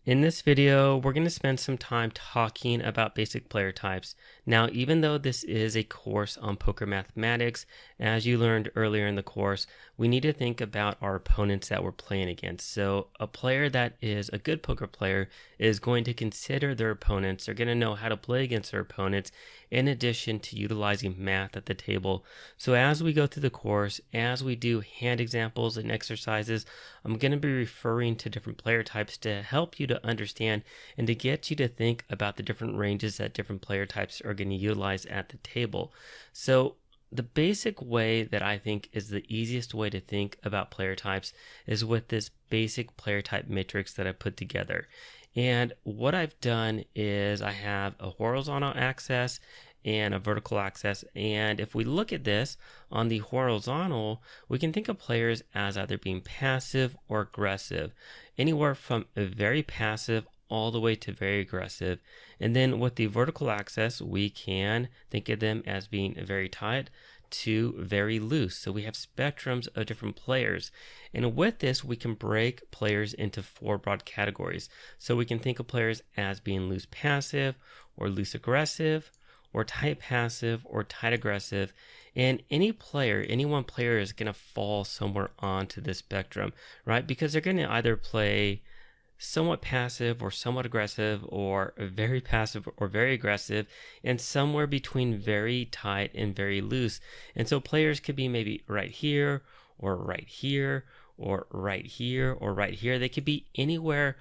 In this video, we're going to spend some time talking about basic player types. Now, even though this is a course on poker mathematics, as you learned earlier in the course, we need to think about our opponents that we're playing against. So a player that is a good poker player is going to consider their opponents. They're going to know how to play against their opponents in addition to utilizing math at the table. So as we go through the course, as we do hand examples and exercises, I'm going to be referring to different player types to help you to understand and to get you to think about the different ranges that different player types are going to utilize at the table. So the basic way that I think is the easiest way to think about player types is with this basic player type matrix that I put together. And what I've done is I have a horizontal axis and a vertical axis. And if we look at this on the horizontal, we can think of players as either being passive or aggressive, anywhere from very passive all the way to very aggressive. And then with the vertical axis, we can think of them as being very tight to very loose. So we have spectrums of different players. And with this, we can break players into four broad categories. So we can think of players as being loose passive or loose aggressive or tight passive or tight aggressive. And any one player is going to fall somewhere onto this spectrum, right? Because they're going to either play somewhat passive or somewhat aggressive or very passive or very aggressive, and somewhere between very tight and very loose. And so players could be maybe right here or right here or right here or right here. They could be anywhere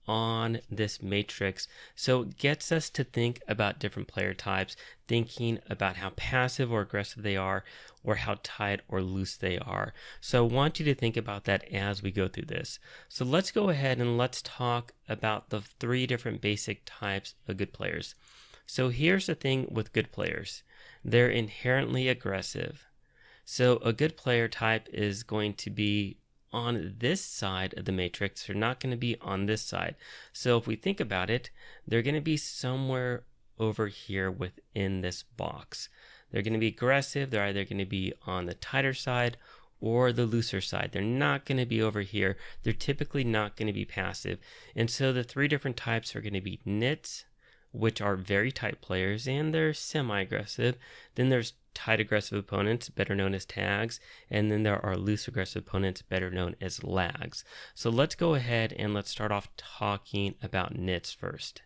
on this matrix. So it gets us to think about different player types, thinking about how passive or aggressive they are or how tight or loose they are. So I want you to think about that as we go through this. So let's go ahead and let's talk about the three different basic types of good players. So here's the thing with good players. They're inherently aggressive. So a good player type is going to be on this side of the matrix. They're not going to be on this side. So if we think about it, they're going to be somewhere over here within this box. They're going to be aggressive. They're either going to be on the tighter side or the looser side. They're not going to be over here. They're typically not going to be passive. And so the three different types are going to be nits, which are very tight players, and they're semi-aggressive. Then there's tight aggressive opponents, better known as tags, and then there are loose aggressive opponents, better known as lags. So let's go ahead and let's start off talking about nits first.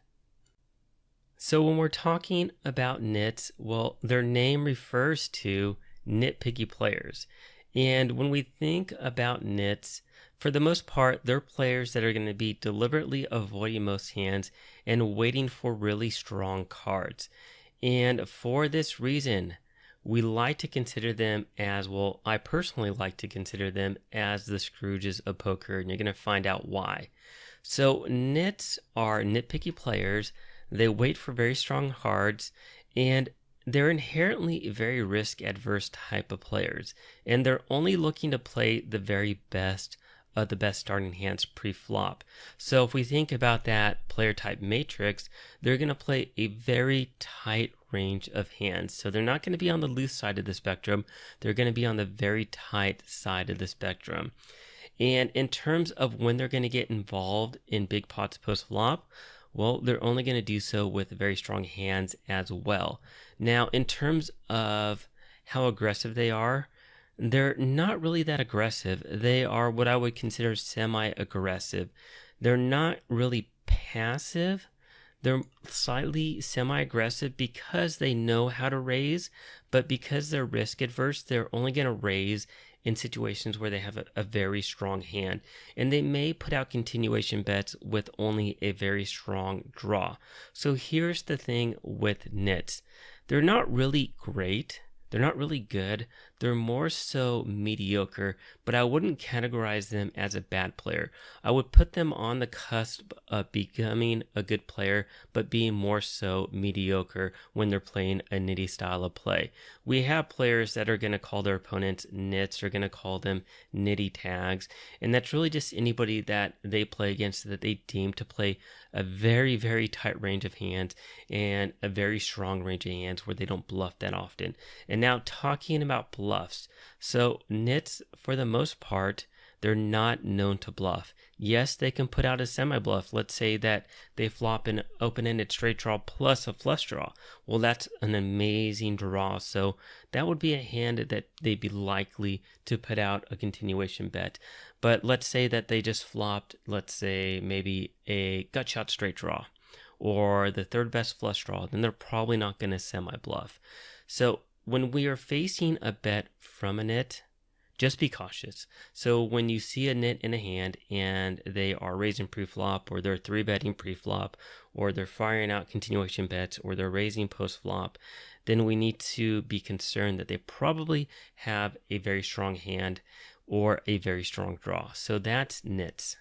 So when we're talking about nits, well, their name refers to nitpicky players. And when we think about nits, for the most part, they're players that are going to be deliberately avoiding most hands and waiting for really strong cards. And for this reason, we like to consider them as, well, I personally like to consider them as the Scrooges of poker, and you're going to find out why. So nits are nitpicky players. They wait for very strong cards, and they're inherently very risk-adverse type of players, and they're only looking to play the very best of the best starting hands pre-flop. So if we think about that player type matrix, they're going to play a very tight range of hands. So they're not going to be on the loose side of the spectrum. They're going to be on the very tight side of the spectrum. And in terms of when they're going to get involved in big pots post-flop, well, they're only going to do so with very strong hands as well. Now, in terms of how aggressive they are, they're not really that aggressive. They are what I would consider semi-aggressive. They're not really passive. They're slightly semi-aggressive because they know how to raise, but because they're risk adverse, they're only going to raise in situations where they have a very strong hand. And they may put out continuation bets with only a very strong draw. So here's the thing with nits. They're not really great. They're not really good. They're more so mediocre, but I wouldn't categorize them as a bad player. I would put them on the cusp of becoming a good player, but being more so mediocre when they're playing a nitty style of play. We have players that are going to call their opponents nits, or going to call them nitty tags, and that's really just anybody that they play against that they deem to play a very, very tight range of hands and a very strong range of hands where they don't bluff that often. And now talking about bluffs. So nits, for the most part, they're not known to bluff. Yes, they can put out a semi-bluff. Let's say that they flop an open-ended straight draw plus a flush draw. Well, that's an amazing draw. So that would be a hand that they'd be likely to put out a continuation bet. But let's say that they just flopped, let's say maybe a gut shot straight draw or the third best flush draw, then they're probably not going to semi-bluff. So when we are facing a bet from a nit, just be cautious. So when you see a nit in a hand and they are raising pre-flop, or they're 3-betting pre-flop, or they're firing out continuation bets, or they're raising post-flop, then we need to be concerned that they probably have a very strong hand or a very strong draw. So that's nits.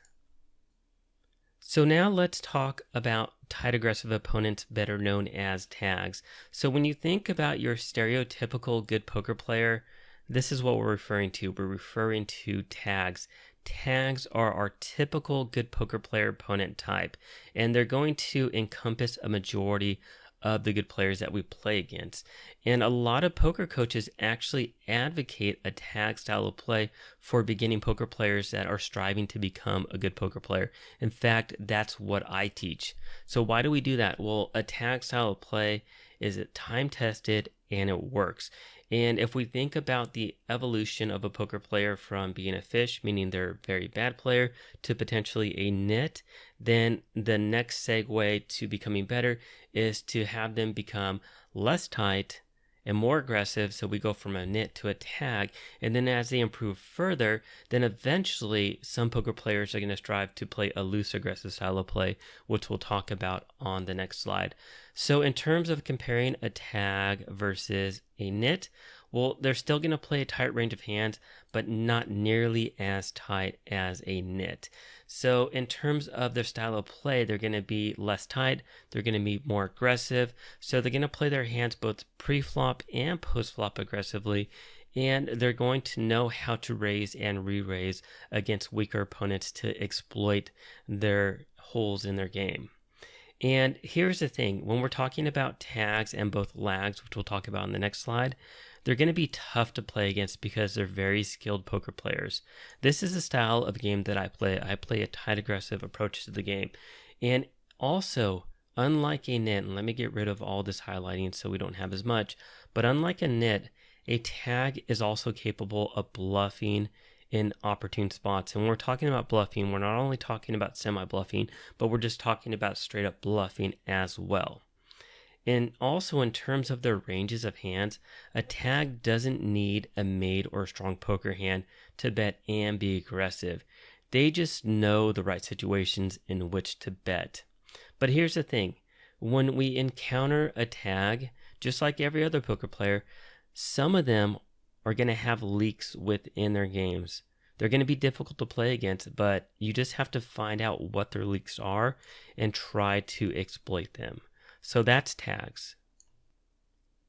So now let's talk about tight aggressive opponents, better known as tags. So when you think about your stereotypical good poker player, this is what we're referring to. We're referring to tags. Tags are our typical good poker player opponent type, and they're going to encompass a majority of the good players that we play against. And a lot of poker coaches actually advocate a tag style of play for beginning poker players that are striving to become a good poker player. In fact, that's what I teach. So why do we do that? Well, a tag style of play is time tested and it works. And if we think about the evolution of a poker player from being a fish, meaning they're a very bad player, to potentially a nit, then the next segue to becoming better is to have them become less tight and more aggressive. So we go from a nit to a tag. And then as they improve further, then eventually some poker players are going to strive to play a loose aggressive style of play, which we'll talk about on the next slide. So in terms of comparing a tag versus a nit, well, they're still going to play a tight range of hands, but not nearly as tight as a nit. So in terms of their style of play, they're going to be less tight. They're going to be more aggressive. So they're going to play their hands both pre-flop and post-flop aggressively. And they're going to know how to raise and re-raise against weaker opponents to exploit their holes in their game. And here's the thing, when we're talking about tags and both lags, which we'll talk about in the next slide, they're going to be tough to play against because they're very skilled poker players. This is the style of game that I play. I play a tight aggressive approach to the game. And also, unlike a nit, and let me get rid of all this highlighting so we don't have as much, but unlike a nit, a tag is also capable of bluffing in opportune spots. And when we're talking about bluffing, we're not only talking about semi-bluffing, but we're just talking about straight up bluffing as well. And also in terms of their ranges of hands, a tag doesn't need a made or strong poker hand to bet and be aggressive. They just know the right situations in which to bet. But here's the thing, when we encounter a tag, just like every other poker player, some of them are going to have leaks within their games. They're going to be difficult to play against, but you just have to find out what their leaks are and try to exploit them. So that's tags.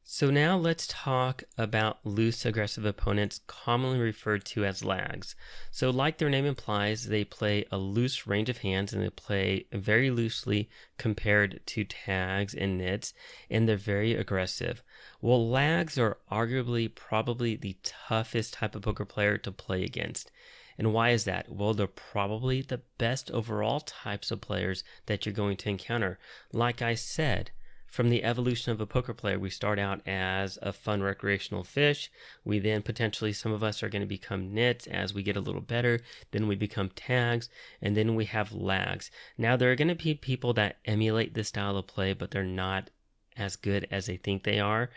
So now let's talk about loose aggressive opponents, commonly referred to as lags. So like their name implies, they play a loose range of hands and they play very loosely compared to tags and nits, and they're very aggressive. Well, lags are arguably probably the toughest type of poker player to play against. And why is that? Well, they're probably the best overall types of players that you're going to encounter. Like I said, from the evolution of a poker player, we start out as a fun recreational fish. We then potentially, some of us are going to become nits as we get a little better. Then we become tags, and then we have lags. Now, there are going to be people that emulate this style of play, but they're not as good as they think they are.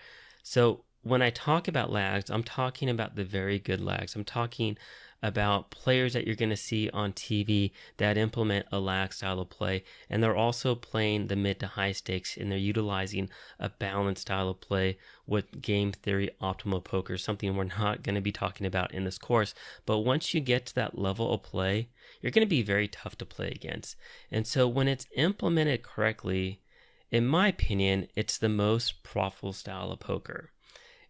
So when I talk about lags, I'm talking about the very good lags. I'm talking about players that you're going to see on TV that implement a lag style of play, and they're also playing the mid to high stakes, and they're utilizing a balanced style of play with game theory optimal poker, something we're not going to be talking about in this course. But once you get to that level of play, you're going to be very tough to play against. And so when it's implemented correctly, in my opinion, it's the most profitable style of poker.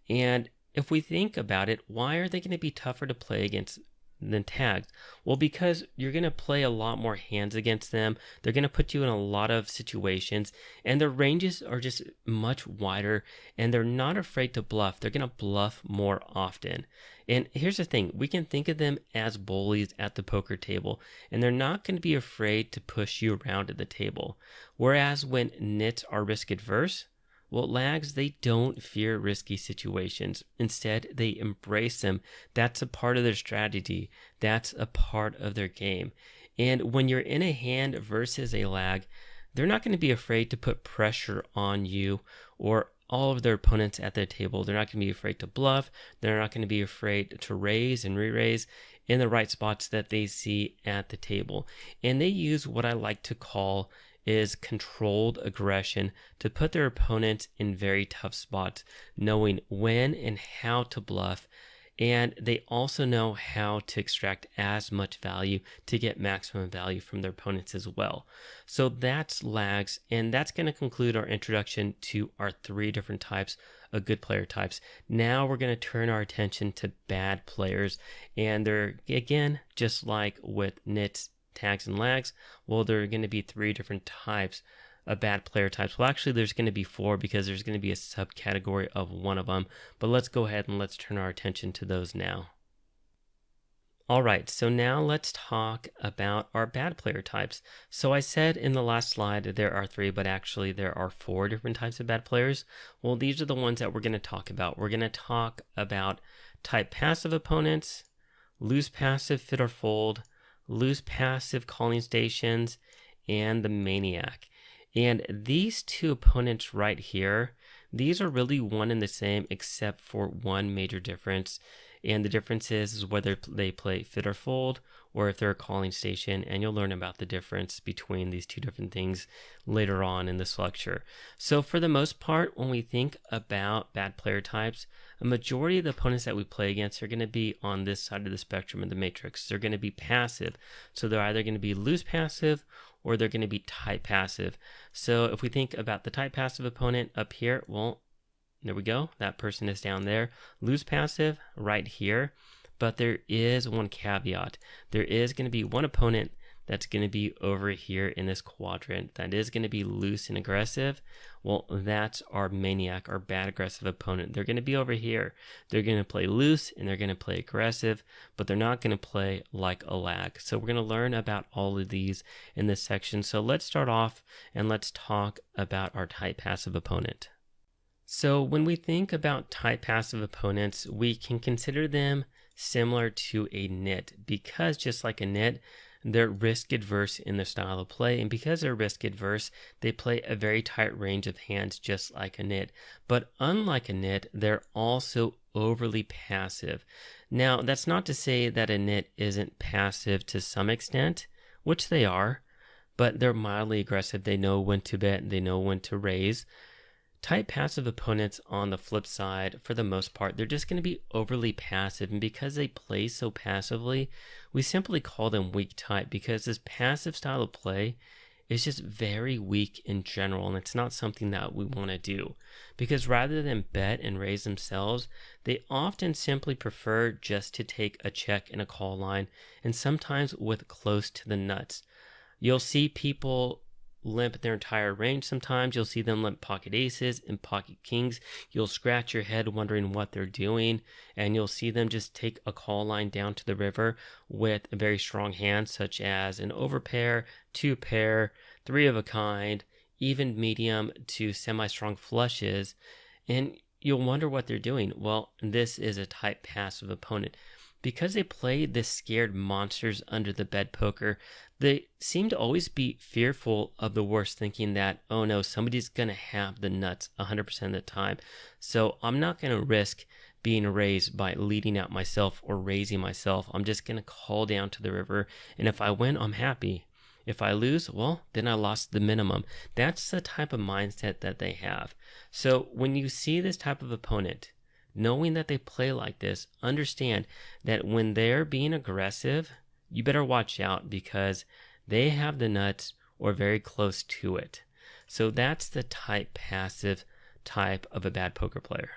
And if we think about it, why are they going to be tougher to play against than tags? Well, because you're going to play a lot more hands against them. They're going to put you in a lot of situations, and their ranges are just much wider, and they're not afraid to bluff. They're going to bluff more often. And here's the thing, we can think of them as bullies at the poker table, and they're not going to be afraid to push you around at the table. Whereas when nits are risk adverse, well, lags, they don't fear risky situations. Instead, they embrace them. That's a part of their strategy. That's a part of their game. And when you're in a hand versus a lag, they're not going to be afraid to put pressure on you or all of their opponents at their table. They're not going to be afraid to bluff. They're not going to be afraid to raise and re-raise in the right spots that they see at the table. And they use what I like to call is controlled aggression to put their opponents in very tough spots, knowing when and how to bluff. And they also know how to extract as much value to get maximum value from their opponents as well. So that's lags, and that's going to conclude our introduction to our 3 different types of good player types. Now we're going to turn our attention to bad players, and they're, again, just like with nits, tags, and lags, well, there are going to be 3 different types of bad player types. Well, actually, there's going to be 4 because there's going to be a subcategory of one of them. But let's go ahead and let's turn our attention to those now. All right, so now let's talk about our bad player types. So I said in the last slide that there are 3, but actually there are 4 different types of bad players. Well, these are the ones that we're going to talk about. We're going to talk about type passive opponents, loose passive fit or fold, loose passive calling stations, and the maniac. And these 2 opponents right here, these are really one and the same except for one major difference. And the difference is whether they play fit or fold or if they're a calling station. And you'll learn about the difference between these 2 different things later on in this lecture. So for the most part, when we think about bad player types, a majority of the opponents that we play against are going to be on this side of the spectrum of the matrix. They're going to be passive. So they're either going to be loose passive or they're going to be type passive. So if we think about the type passive opponent up here, well, there we go. That person is down there. Loose passive right here. But there is one caveat. There is going to be one opponent that's going to be over here in this quadrant that is going to be loose and aggressive. Well, that's our maniac, our bad aggressive opponent. They're going to be over here. They're going to play loose and they're going to play aggressive, but they're not going to play like a lag. So we're going to learn about all of these in this section. So let's start off and let's talk about our type passive opponent. So when we think about type passive opponents, we can consider them similar to a nit because just like a nit, they're risk adverse in their style of play, and because they're risk adverse, they play a very tight range of hands just like a nit. But unlike a nit, they're also overly passive. Now, that's not to say that a nit isn't passive to some extent, which they are, but they're mildly aggressive. They know when to bet, they know when to raise. Type passive opponents on the flip side, for the most part, they're just going to be overly passive. And because they play so passively, we simply call them weak type because this passive style of play is just very weak in general. And it's not something that we want to do because rather than bet and raise themselves, they often simply prefer just to take a check and a call line and sometimes with close to the nuts. You'll see people limp their entire range sometimes. You'll see them limp pocket aces and pocket kings. You'll scratch your head wondering what they're doing, and you'll see them just take a call line down to the river with a very strong hand such as an overpair, 2 pair, 3 of a kind, even medium to semi-strong flushes, and you'll wonder what they're doing. Well, this is a type passive opponent. Because they play this scared monsters under the bed poker, they seem to always be fearful of the worst, thinking that, oh no, somebody's going to have the nuts 100% of the time. So I'm not going to risk being raised by leading out myself or raising myself. I'm just going to call down to the river. And if I win, I'm happy. If I lose, well, then I lost the minimum. That's the type of mindset that they have. So when you see this type of opponent, knowing that they play like this, understand that when they're being aggressive, you better watch out because they have the nuts or very close to it. So that's the type passive type of a bad poker player.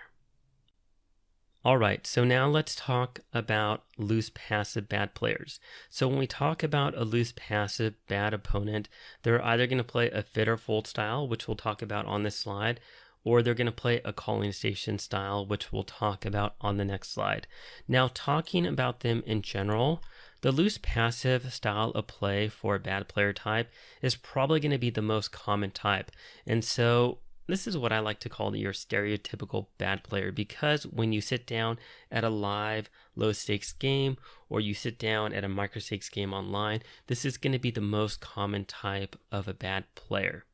All right, so now let's talk about loose passive bad players. So when we talk about a loose passive bad opponent, they're either going to play a fit or fold style, which we'll talk about on this slide, or they're going to play a calling station style, which we'll talk about on the next slide. Now, talking about them in general, the loose passive style of play for a bad player type is probably going to be the most common type. And so this is what I like to call your stereotypical bad player, because when you sit down at a live low stakes game or you sit down at a micro stakes game online, this is going to be the most common type of a bad player.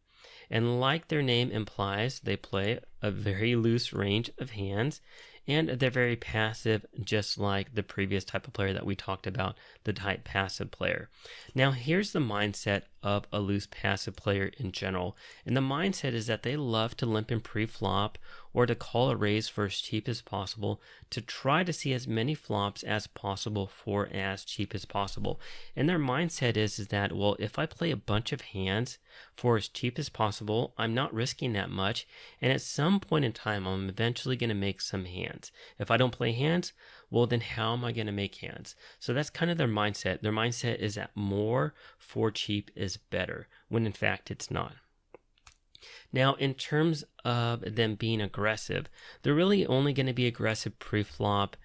And like their name implies, they play a very loose range of hands, and they're very passive, just like the previous type of player that we talked about, the type passive player. Now, here's the mindset of a loose passive player in general. And the mindset is that they love to limp in pre-flop or to call a raise for as cheap as possible to try to see as many flops as possible for as cheap as possible. And their mindset is that, well, if I play a bunch of hands for as cheap as possible, I'm not risking that much. And at some point in time, I'm eventually going to make some hands. If I don't play hands, well, then how am I going to make hands? So that's kind of their mindset. Their mindset is that more for cheap is better, when in fact it's not. Now, in terms of them being aggressive, they're really only going to be aggressive pre-flop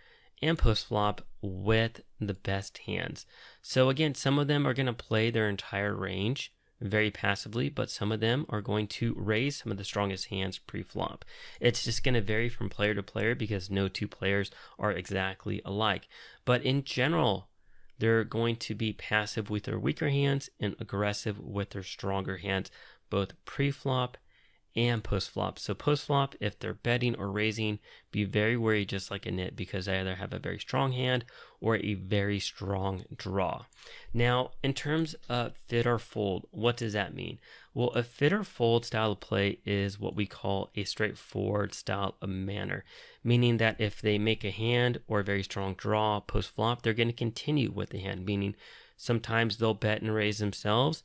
and post-flop with the best hands. So again, some of them are going to play their entire range very passively, but some of them are going to raise some of the strongest hands pre-flop. It's just going to vary from player to player because no two players are exactly alike. But in general, they're going to be passive with their weaker hands and aggressive with their stronger hands, both pre-flop and post-flop. So post-flop, if they're betting or raising, be very wary, just like a nit, because they either have a very strong hand or a very strong draw. Now, in terms of fit or fold, what does that mean? Well, a fit or fold style of play is what we call a straightforward style of manner, meaning that if they make a hand or a very strong draw post-flop, they're going to continue with the hand, meaning sometimes they'll bet and raise themselves,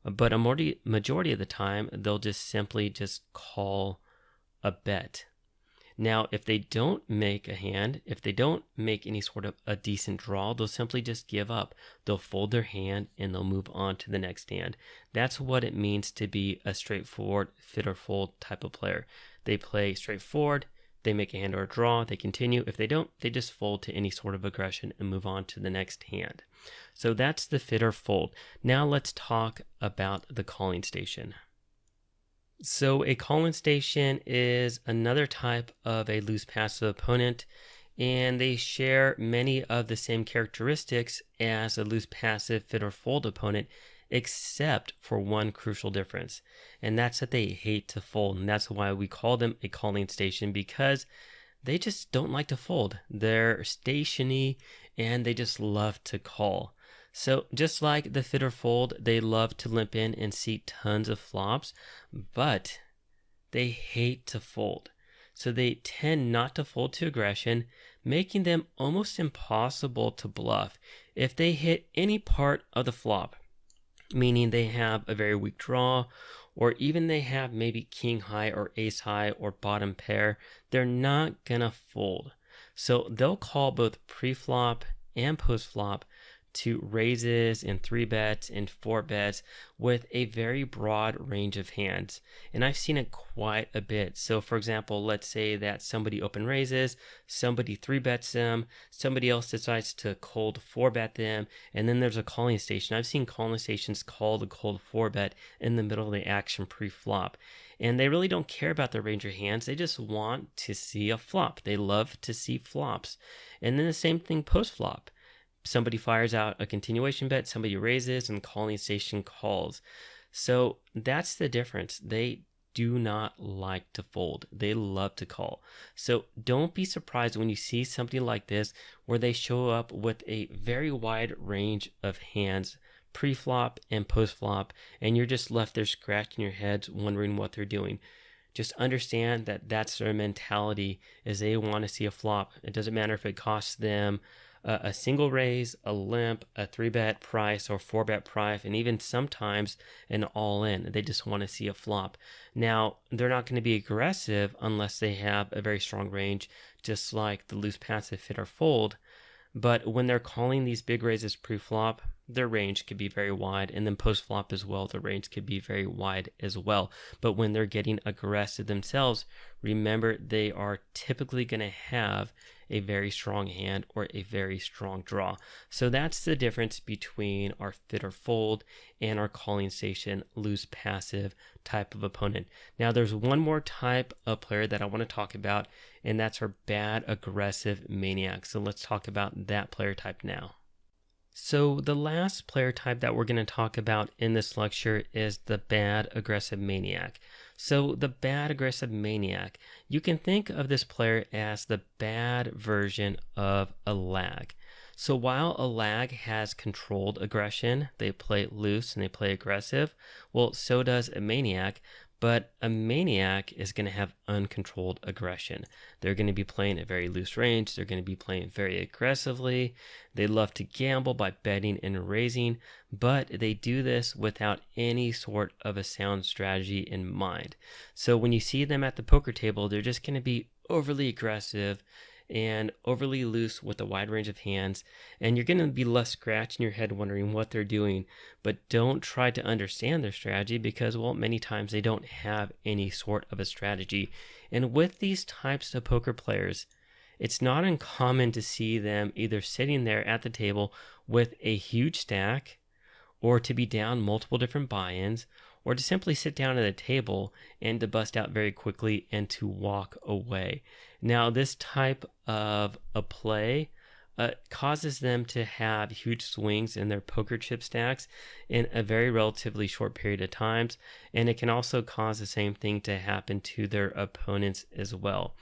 but a majority of the time, they'll just simply call a bet. Now, if they don't make a hand, if they don't make any sort of a decent draw, they'll simply just give up. They'll fold their hand and they'll move on to the next hand. That's what it means to be a straightforward fit or fold type of player. They play straightforward, they make a hand or a draw, they continue. If they don't, they just fold to any sort of aggression and move on to the next hand. So that's the fit or fold. Now let's talk about the calling station. So a calling station is another type of a loose passive opponent, and they share many of the same characteristics as a loose passive fit or fold opponent, except for one crucial difference, and that's that they hate to fold. And that's why we call them a calling station, because they just don't like to fold. They're stationy and they just love to call. So just like the fit or fold, they love to limp in and see tons of flops, but they hate to fold. So they tend not to fold to aggression, making them almost impossible to bluff if they hit any part of the flop, meaning they have a very weak draw, or even they have maybe king high or ace high or bottom pair. They're not gonna fold. So they'll call both pre-flop and post-flop to raises and 3-bets and 4-bets with a very broad range of hands. And I've seen it quite a bit. So for example, let's say that somebody open raises, somebody 3-bets them, somebody else decides to cold 4-bet them, and then there's a calling station. I've seen calling stations call the cold 4-bet in the middle of the action pre-flop. And they really don't care about their range of hands. They just want to see a flop. They love to see flops. And then the same thing post-flop. Somebody fires out a continuation bet, somebody raises, and calling station calls. So that's the difference. They do not like to fold. They love to call. So don't be surprised when you see something like this where they show up with a very wide range of hands pre-flop and post-flop, and you're just left there scratching your heads wondering what they're doing. Just understand that that's their mentality, is they want to see a flop. It doesn't matter if it costs them a single raise, a limp, a 3-bet price or 4-bet price, and even sometimes an all-in. They just want to see a flop. Now, they're not going to be aggressive unless they have a very strong range, just like the loose passive fit or fold. But when they're calling these big raises pre-flop, their range could be very wide, and then post-flop as well, the range could be very wide as well. But when they're getting aggressive themselves, remember they are typically going to have a very strong hand or a very strong draw. So that's the difference between our fit or fold and our calling station loose passive type of opponent. Now there's one more type of player that I want to talk about, and that's our bad aggressive maniac. So let's talk about that player type now. So the last player type that we're going to talk about in this lecture is the bad aggressive maniac. So the bad aggressive maniac, you can think of this player as the bad version of a lag. So while a lag has controlled aggression, they play loose and they play aggressive, well, so does a maniac. But a maniac is going to have uncontrolled aggression. They're going to be playing a very loose range. They're going to be playing very aggressively. They love to gamble by betting and raising, but they do this without any sort of a sound strategy in mind. So when you see them at the poker table, they're just going to be overly aggressive and overly loose with a wide range of hands, and you're going to be left scratching your head wondering what they're doing. But don't try to understand their strategy because, well, many times they don't have any sort of a strategy. And with these types of poker players, it's not uncommon to see them either sitting there at the table with a huge stack, or to be down multiple different buy-ins, or to simply sit down at a table and to bust out very quickly and to walk away. Now, this type of a play causes them to have huge swings in their poker chip stacks in a very relatively short period of times, and it can also cause the same thing to happen to their opponents as well.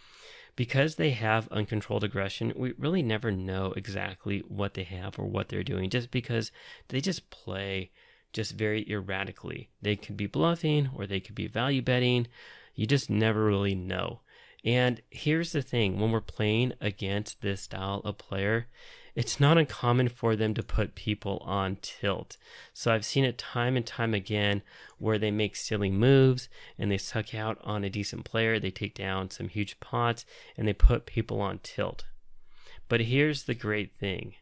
Because they have uncontrolled aggression, we really never know exactly what they have or what they're doing, just because they just play just very erratically. They could be bluffing or they could be value betting. You just never really know. And here's the thing, when we're playing against this style of player, it's not uncommon for them to put people on tilt. So I've seen it time and time again where they make silly moves and they suck out on a decent player, they take down some huge pots, and they put people on tilt. But here's the great thing,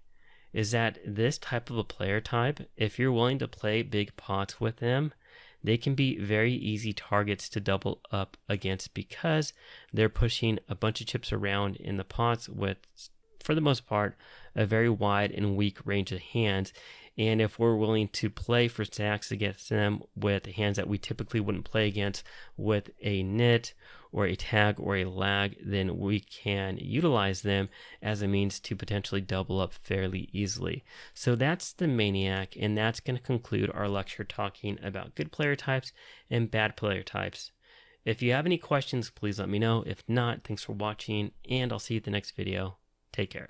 is that this type of a player type, if you're willing to play big pots with them, they can be very easy targets to double up against because they're pushing a bunch of chips around in the pots with, for the most part, a very wide and weak range of hands. And if we're willing to play for stacks against them with hands that we typically wouldn't play against with a nit or a tag or a lag, then we can utilize them as a means to potentially double up fairly easily. So that's the maniac, and that's going to conclude our lecture talking about good player types and bad player types. If you have any questions, please let me know. If not, thanks for watching, and I'll see you at the next video. Take care.